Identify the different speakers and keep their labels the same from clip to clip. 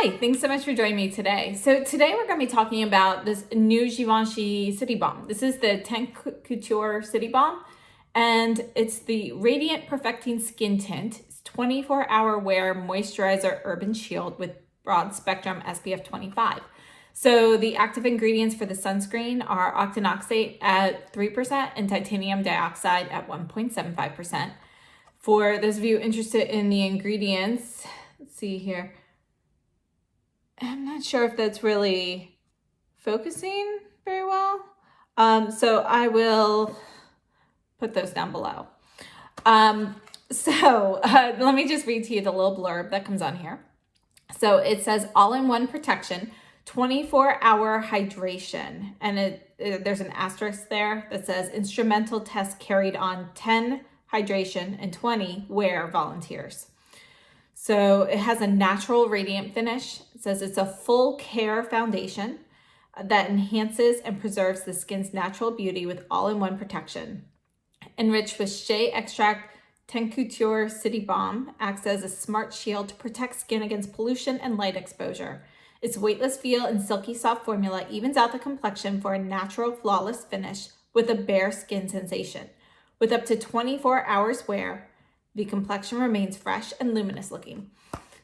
Speaker 1: Hi, thanks so much for joining me today. So today we're going to be talking about this new Givenchy City Balm. This is the Teint Couture City Balm, and it's the Radiant Perfecting Skin Tint. It's 24-hour wear moisturizer urban shield with broad spectrum SPF 25. So the active ingredients for the sunscreen are octinoxate at 3% and titanium dioxide at 1.75%. For those of you interested in the ingredients, let's see here. I'm not sure if that's really focusing very well. So I will put those down below. Let me just read to you the little blurb that comes on here. So it says all-in-one protection, 24-hour hydration. And there's an asterisk there that says instrumental test carried on 10 hydration and 20 wear volunteers. So it has a natural radiant finish. It says it's a full care foundation that enhances and preserves the skin's natural beauty with all-in-one protection. Enriched with shea extract, Teint Couture City Balm acts as a smart shield to protect skin against pollution and light exposure. Its weightless feel and silky soft formula evens out the complexion for a natural flawless finish with a bare skin sensation. With up to 24 hours wear, the complexion remains fresh and luminous looking.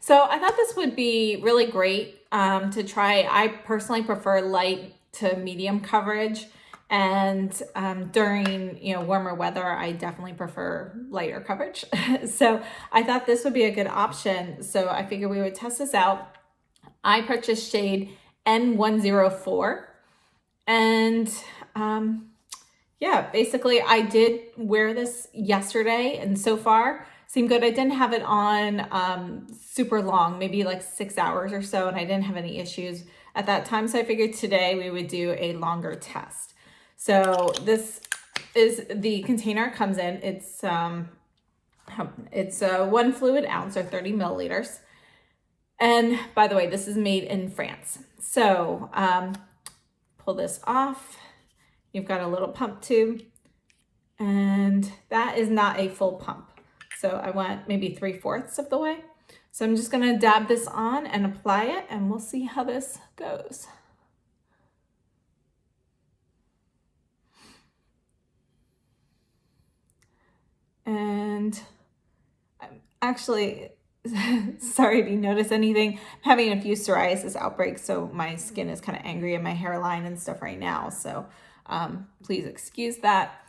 Speaker 1: So I thought this would be really great to try. I personally prefer light to medium coverage, and during warmer weather, I definitely prefer lighter coverage. So I thought this would be a good option. So I figured we would test this out. I purchased shade N104, and yeah, basically I did wear this yesterday and so far seemed good. I didn't have it on super long, maybe like 6 hours or so, and I didn't have any issues at that time. So I figured today we would do a longer test. So this is the container it comes in. It's 1 fluid ounce or 30 milliliters. And by the way, this is made in France. So pull this off. You've got a little pump tube, and that is not a full pump. So I went maybe 3/4 of the way. So I'm just gonna dab this on and apply it, and we'll see how this goes. And I'm actually, sorry if you notice anything, I'm having a few psoriasis outbreaks, so my skin is kind of angry in my hairline and stuff right now. So please excuse that.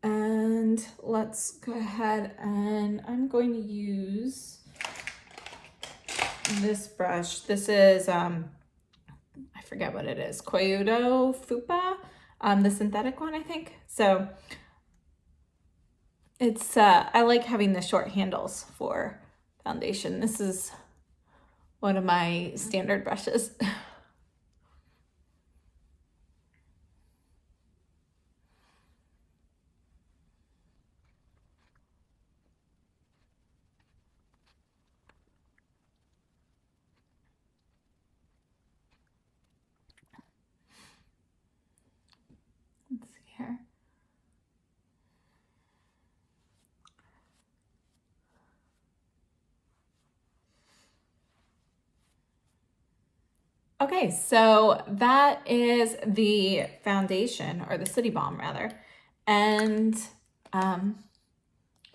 Speaker 1: And let's go ahead, and I'm going to use this brush. This is, I forget what it is, Koyudo Fupa, the synthetic one, I think. So it's, I like having the short handles for foundation. This is one of my standard brushes. Let's see here. Okay, so that is the foundation, or the City Balm rather. And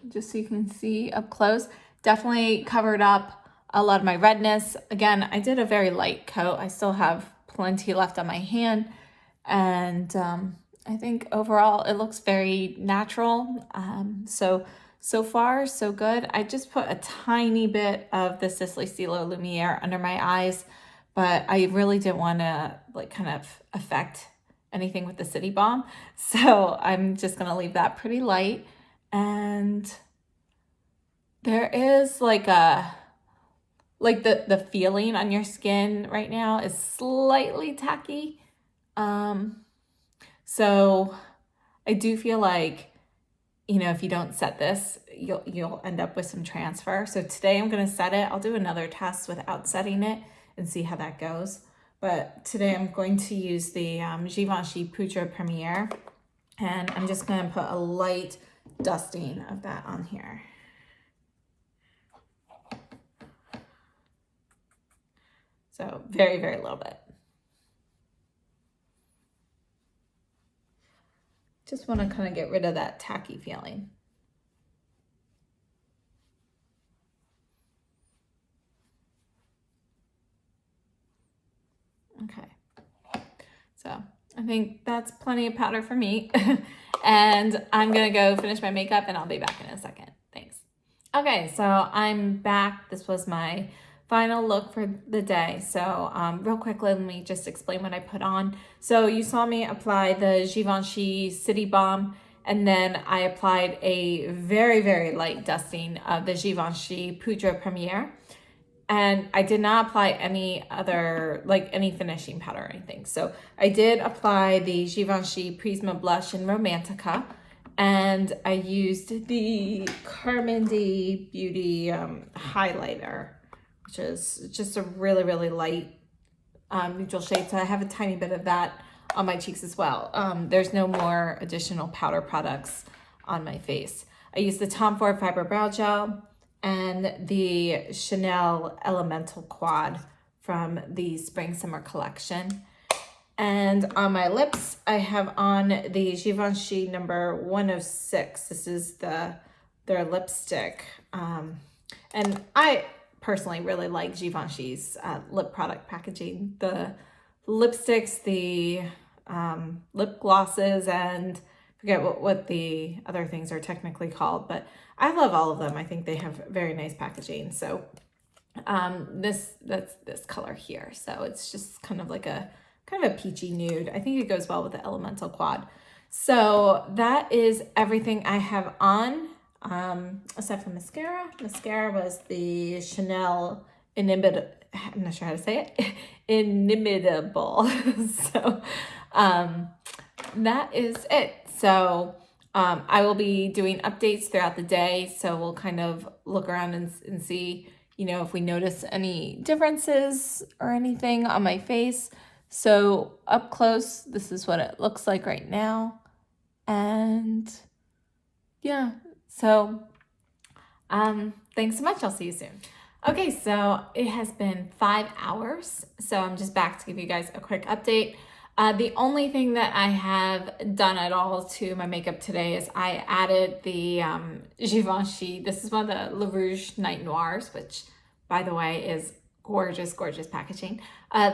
Speaker 1: just so you can see up close, definitely covered up a lot of my redness. Again, I did a very light coat. I still have plenty left on my hand. And I think overall it looks very natural. So far, so good. I just put a tiny bit of the Silsesquioxane Lumiere under my eyes, but I really didn't want to kind of affect anything with the City Balm. So I'm just going to leave that pretty light. And there is the feeling on your skin right now is slightly tacky. So I do feel like, if you don't set this, you'll end up with some transfer. So today I'm going to set it. I'll do another test without setting it and see how that goes. But today I'm going to use the Givenchy Poudre Premiere, and I'm just going to put a light dusting of that on here. So very, very little bit. Just want to kind of get rid of that tacky feeling. Okay, so I think that's plenty of powder for me. And I'm gonna go finish my makeup and I'll be back in a second. Thanks. Okay, so I'm back. This was my final look for the day. So real quickly, let me just explain what I put on. So you saw me apply the Givenchy City Balm, and then I applied a very, very light dusting of the Givenchy Poudre Premiere. And I did not apply any other, like any finishing powder or anything. So I did apply the Givenchy Prisma Blush in Romantica, and I used the Carmine Beauty highlighter, which is just a really, really light neutral shade. So I have a tiny bit of that on my cheeks as well. There's no more additional powder products on my face. I used the Tom Ford Fiber Brow Gel and the Chanel Elemental Quad from the Spring Summer collection. And on my lips, I have on the Givenchy number 106. This is their lipstick. And I personally really like Givenchy's lip product packaging. The lipsticks, the lip glosses, and forget what the other things are technically called, but I love all of them. I think they have very nice packaging. So that's this color here. So it's just kind of like a peachy nude. I think it goes well with the Elemental Quad. So that is everything I have on. Aside from mascara. Mascara was the Chanel Inimitable. I'm not sure how to say it. Inimitable. So that is it. So I will be doing updates throughout the day. So we'll kind of look around and see, you know, if we notice any differences or anything on my face. So up close, this is what it looks like right now. And yeah, so thanks so much. I'll see you soon. Okay, so it has been 5 hours. So I'm just back to give you guys a quick update. The only thing that I have done at all to my makeup today is I added the Givenchy. This is one of the Le Rouge Night Noirs, which, by the way, is gorgeous, gorgeous packaging.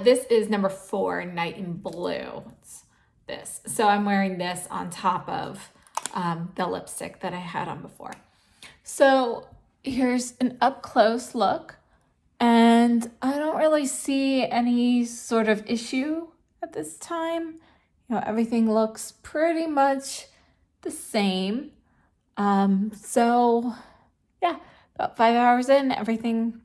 Speaker 1: This is number 4, Night in Blue. It's this. So I'm wearing this on top of the lipstick that I had on before. So here's an up close look, and I don't really see any sort of issue at this time. You know, everything looks pretty much the same. So yeah, about 5 hours in, everything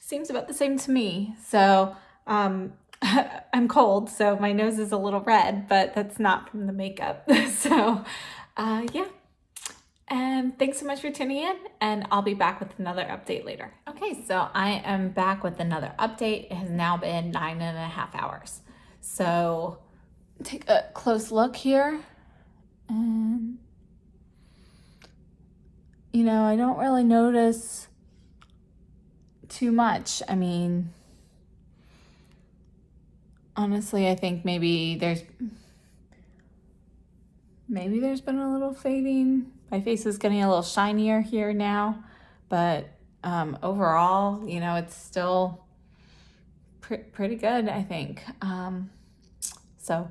Speaker 1: seems about the same to me. So I'm cold, so my nose is a little red, but that's not from the makeup. So yeah. And thanks so much for tuning in, and I'll be back with another update later. Okay, so I am back with another update. It has now been 9.5 hours. So take a close look here. And, you know, I don't really notice too much. I mean, honestly, I think maybe there's been a little fading. My face is getting a little shinier here now, but overall, you know, it's still pretty good, I think. So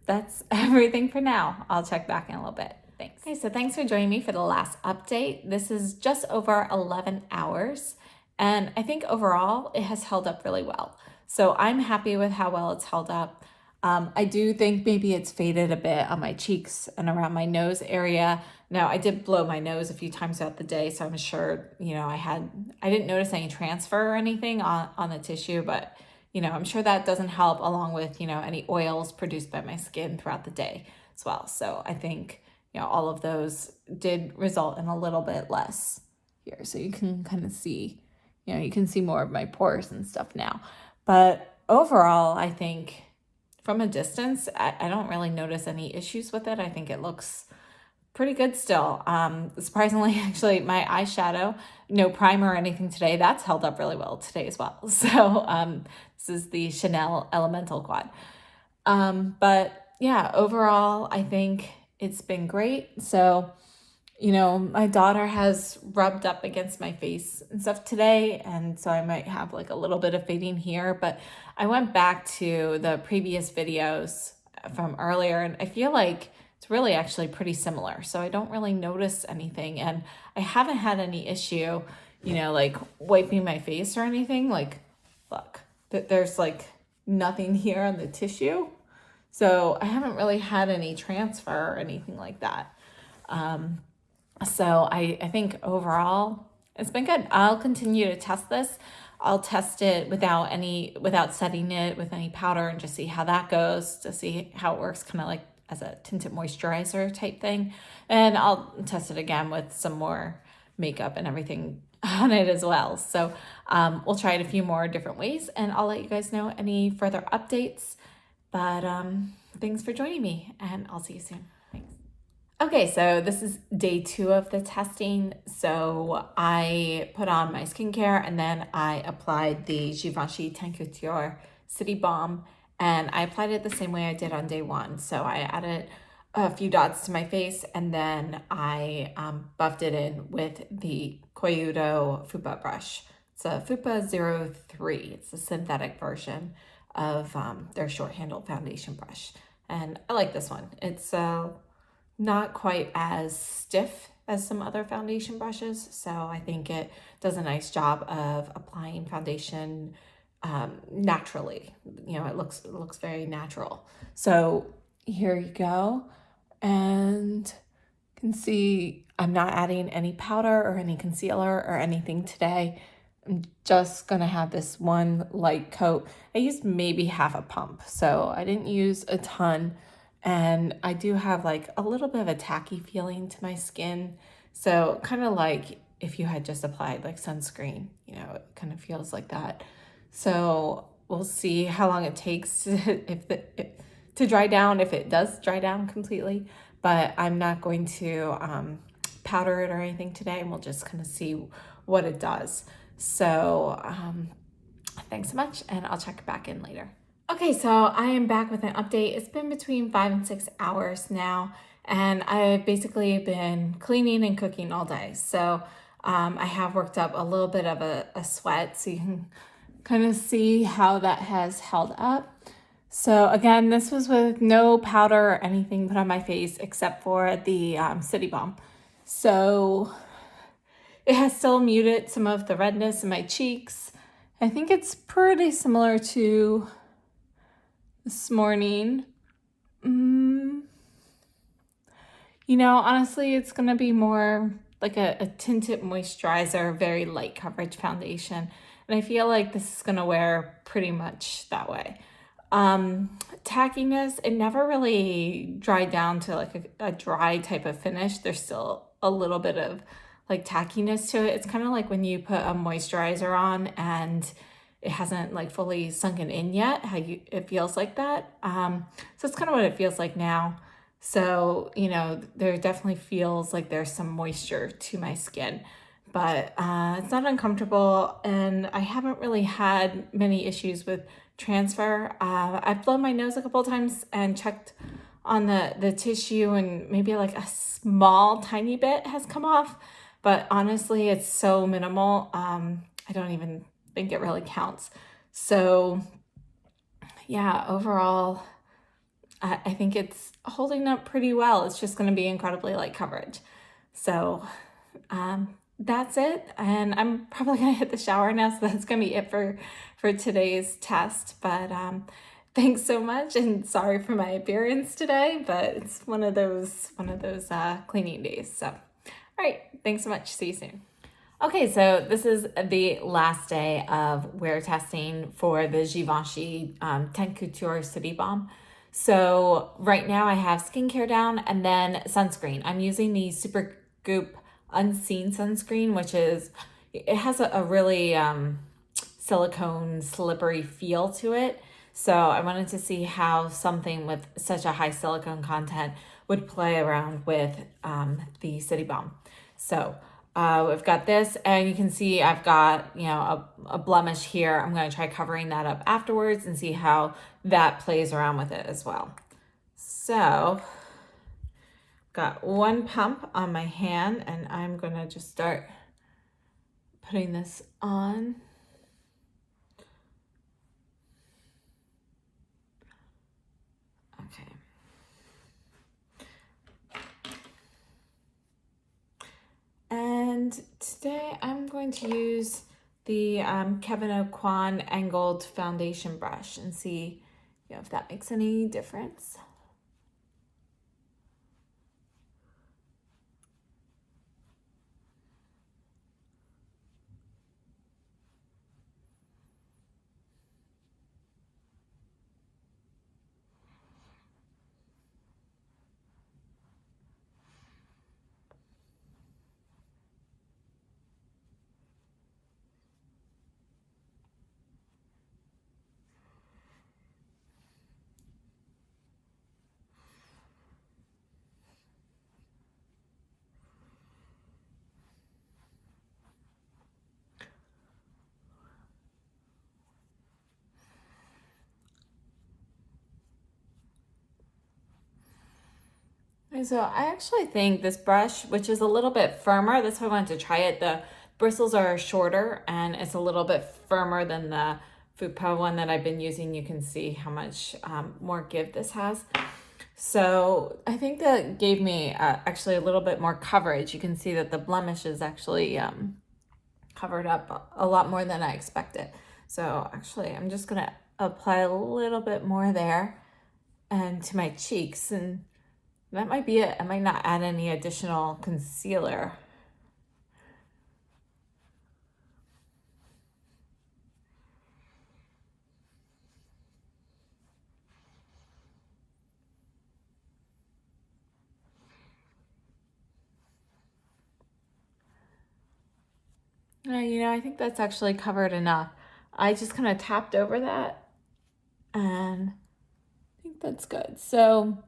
Speaker 1: that's everything for now. I'll check back in a little bit. Thanks. Okay, so thanks for joining me for the last update. This is just over 11 hours, and I think overall it has held up really well. So I'm happy with how well it's held up. I do think maybe it's faded a bit on my cheeks and around my nose area. Now, I did blow my nose a few times throughout the day, so I'm sure, you know, I didn't notice any transfer or anything on the tissue, but, you know, I'm sure that doesn't help, along with, you know, any oils produced by my skin throughout the day as well. So I think, you know, all of those did result in a little bit less here. So you can kind of see, you know, you can see more of my pores and stuff now. But overall, I think from a distance, I don't really notice any issues with it. I think it looks pretty good still. Surprisingly, actually, my eyeshadow, no primer or anything today, that's held up really well today as well. So this is the Chanel Elemental Quad. But yeah, overall, I think it's been great. So, you know, my daughter has rubbed up against my face and stuff today, and so I might have like a little bit of fading here, but I went back to the previous videos from earlier, and I feel like it's really actually pretty similar. So I don't really notice anything, and I haven't had any issue, you know, like wiping my face or anything. Like, look, there's like nothing here on the tissue. So I haven't really had any transfer or anything like that. So I think overall it's been good. I'll continue to test this. I'll test it without setting it with any powder and just see how that goes, to see how it works, kind of like as a tinted moisturizer type thing. And I'll test it again with some more makeup and everything on it as well. So we'll try it a few more different ways, and I'll let you guys know any further updates. But thanks for joining me, and I'll see you soon. Thanks. Okay, so this is day 2 of the testing. So I put on my skincare, and then I applied the Givenchy Teint Couture City Balm, and I applied it the same way I did on day 1. So I added a few dots to my face, and then I buffed it in with the Koyudo Fupa brush. It's a Fupa 03. It's a synthetic version of their short-handled foundation brush. And I like this one. It's not quite as stiff as some other foundation brushes, so I think it does a nice job of applying foundation naturally. You know, it looks very natural. So here you go, and you can see I'm not adding any powder or any concealer or anything today. I'm just gonna have this one light coat. I used maybe half a pump, so I didn't use a ton. And I do have like a little bit of a tacky feeling to my skin. So kind of like if you had just applied like sunscreen, you know, it kind of feels like that. So we'll see how long it takes to dry down, if it does dry down completely. But I'm not going to powder it or anything today, and we'll just kind of see what it does. So thanks so much, and I'll check back in later. Okay, so I am back with an update. It's been between 5 and 6 hours now, and I've basically been cleaning and cooking all day. So I have worked up a little bit of a sweat, so you can kind of see how that has held up. So again, this was with no powder or anything put on my face except for the City Balm. So it has still muted some of the redness in my cheeks. I think it's pretty similar to this morning. You know, honestly, it's going to be more like a tinted moisturizer, very light coverage foundation. And I feel like this is going to wear pretty much that way. Tackiness, it never really dried down to like a dry type of finish. There's still a little bit of like tackiness to it. It's kind of like when you put a moisturizer on and it hasn't like fully sunken in yet, it feels like that. So it's kind of what it feels like now. So, you know, there definitely feels like there's some moisture to my skin, but it's not uncomfortable, and I haven't really had many issues with transfer. I've blown my nose a couple of times and checked on the tissue, and maybe like a small tiny bit has come off, but honestly, it's so minimal. I don't even think it really counts. So yeah, overall, I think it's holding up pretty well. It's just going to be incredibly light coverage. So that's it. And I'm probably going to hit the shower now. So that's going to be it for today's test. But thanks so much. And sorry for my appearance today, but it's one of those cleaning days. So, all right. Thanks so much. See you soon. Okay, so this is the last day of wear testing for the Givenchy Teint Couture City Balm. So right now I have skincare down and then sunscreen. I'm using the Supergoop Unseen sunscreen, which it has a really silicone slippery feel to it. So I wanted to see how something with such a high silicone content would play around with the City Balm. So we've got this, and you can see I've got, you know, a blemish here. I'm going to try covering that up afterwards and see how that plays around with it as well. So got one pump on my hand, and I'm going to just start putting this on. Okay. And today I'm going to use the Kevin Aucoin angled foundation brush and see, you know, if that makes any difference. So I actually think this brush, which is a little bit firmer, that's why I wanted to try it. The bristles are shorter and it's a little bit firmer than the Fupa one that I've been using. You can see how much more give this has. So I think that gave me actually a little bit more coverage. You can see that the blemish is actually covered up a lot more than I expected. So actually I'm just gonna apply a little bit more there and to my cheeks, and that might be it. I might not add any additional concealer. You know, I think that's actually covered enough. I just kind of tapped over that, and I think that's good. So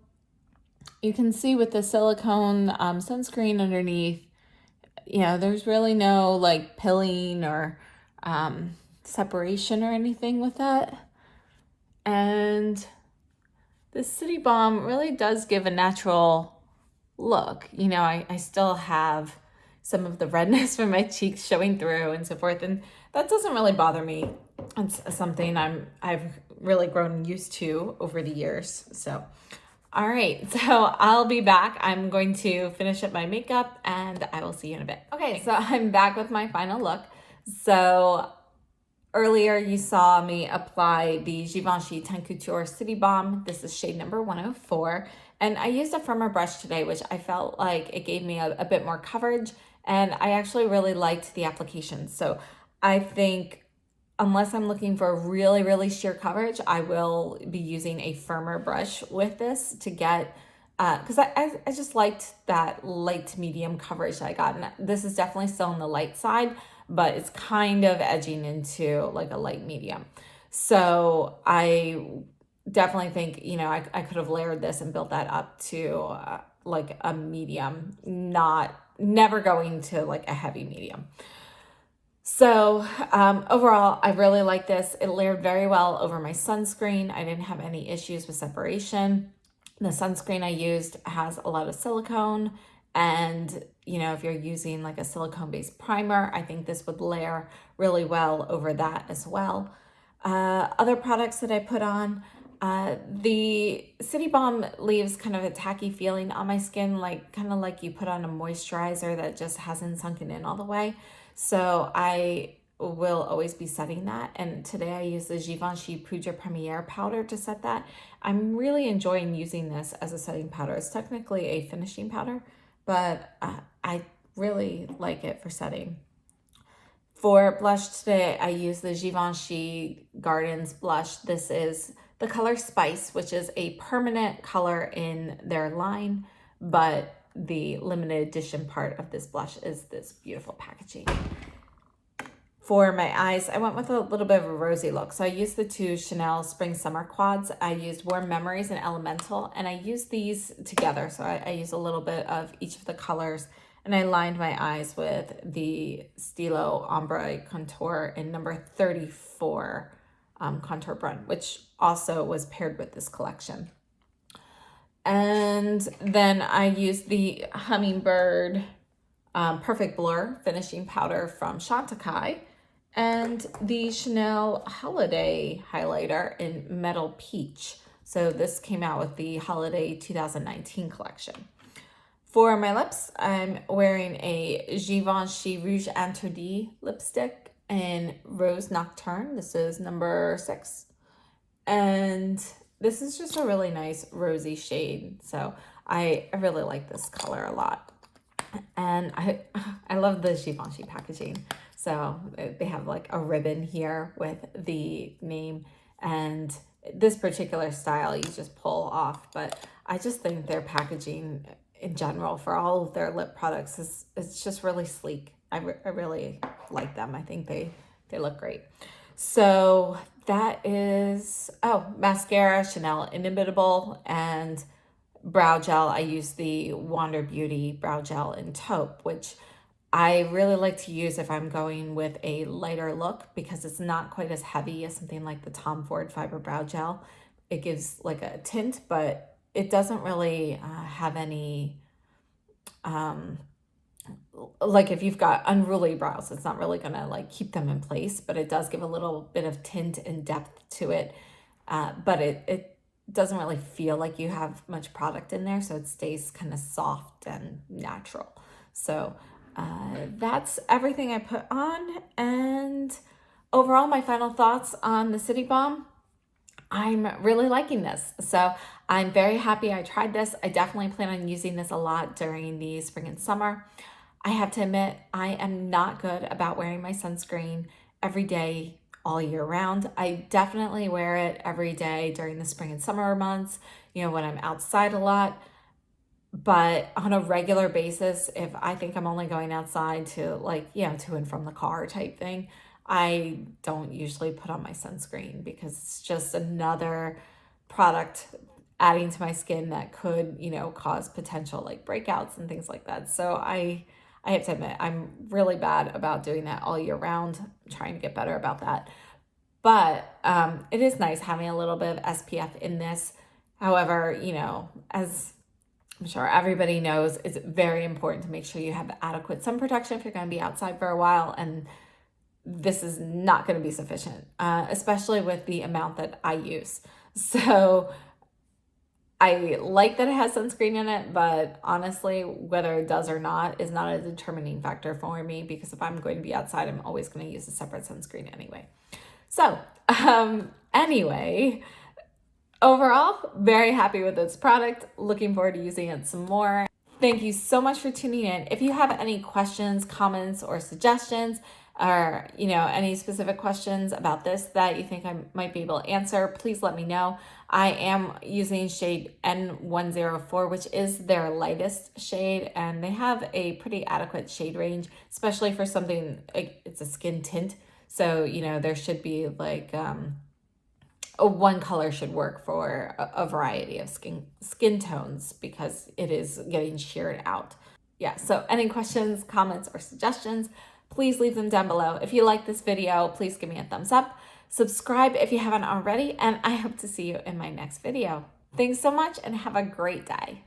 Speaker 1: you can see with the silicone sunscreen underneath, you know, there's really no like pilling or separation or anything with that. And the City Balm really does give a natural look. You know, I still have some of the redness from my cheeks showing through and so forth, and that doesn't really bother me. It's something I've really grown used to over the years. So all right, so I'll be back. I'm going to finish up my makeup and I will see you in a bit. Okay, so I'm back with my final look. So earlier you saw me apply the Givenchy Teint Couture City Balm. This is shade number 104. And I used a firmer brush today, which I felt like it gave me a bit more coverage. And I actually really liked the application. So I think unless I'm looking for really, really sheer coverage, I will be using a firmer brush with this to get, because I just liked that light to medium coverage that I got. And this is definitely still on the light side, but it's kind of edging into like a light medium. So I definitely think, you know, I could have layered this and built that up to like a medium, never going to like a heavy medium. So overall, I really like this. It layered very well over my sunscreen. I didn't have any issues with separation. The sunscreen I used has a lot of silicone, and you know, if you're using like a silicone-based primer, I think this would layer really well over that as well. Other products that I put on, the City Balm leaves kind of a tacky feeling on my skin, like kind of like you put on a moisturizer that just hasn't sunken in all the way. So I will always be setting that. And today I use the Givenchy Poudre Premiere powder to set that. I'm really enjoying using this as a setting powder. It's technically a finishing powder, but I really like it for setting. For blush today, I use the Givenchy Gardens blush. This is the color Spice, which is a permanent color in their line, but the limited edition part of this blush is this beautiful packaging. For my eyes, I went with a little bit of a rosy look. So I used the two Chanel Spring Summer Quads. I used Warm Memories and Elemental, and I used these together. So I used a little bit of each of the colors, and I lined my eyes with the Stilo Ombre Contour in number 34 Contour Brun, which also was paired with this collection. And then I used the Hummingbird Perfect Blur finishing powder from Chantecaille, and the Chanel Holiday highlighter in Metal Peach. So this came out with the Holiday 2019 collection. For my lips, I'm wearing a Givenchy Rouge Interdit lipstick in Rose Nocturne. This is number 6. And this is just a really nice rosy shade. So I really like this color a lot. And I love the Givenchy packaging. So they have like a ribbon here with the name, and this particular style you just pull off. But I just think their packaging in general for all of their lip products it's just really sleek. I really like them. I think they look great. So that is, mascara, Chanel Inimitable, and brow gel. I use the Wander Beauty brow gel in taupe, which I really like to use if I'm going with a lighter look because it's not quite as heavy as something like the Tom Ford Fiber Brow Gel. It gives like a tint, but it doesn't really have any, like if you've got unruly brows, it's not really gonna like keep them in place, but it does give a little bit of tint and depth to it. But it doesn't really feel like you have much product in there, so it stays kind of soft and natural. So that's everything I put on. And overall, my final thoughts on the City Balm. I'm really liking this. So I'm very happy I tried this. I definitely plan on using this a lot during the spring and summer. I have to admit, I am not good about wearing my sunscreen every day all year round. I definitely wear it every day during the spring and summer months, when I'm outside a lot. But on a regular basis, if I think I'm only going outside to to and from the car type thing, I don't usually put on my sunscreen because it's just another product adding to my skin that could, cause potential like breakouts and things like that. So I have to admit, I'm really bad about doing that all year round. I'm trying to get better about that. But it is nice having a little bit of SPF in this. However, as I'm sure everybody knows, it's very important to make sure you have adequate sun protection if you're going to be outside for a while. And this is not going to be sufficient, especially with the amount that I use. So I like that it has sunscreen in it, but honestly, whether it does or not is not a determining factor for me, because if I'm going to be outside, I'm always going to use a separate sunscreen anyway. So anyway, overall, very happy with this product. Looking forward to using it some more. Thank you so much for tuning in. If you have any questions, comments, or suggestions, or any specific questions about this that you think I might be able to answer, please let me know. I am using shade N104, which is their lightest shade, and they have a pretty adequate shade range, especially for something like it's a skin tint. So, there should be like one color should work for a variety of skin tones because it is getting sheared out. Yeah, so any questions, comments, or suggestions, please leave them down below. If you like this video, please give me a thumbs up. Subscribe if you haven't already, and I hope to see you in my next video. Thanks so much and have a great day.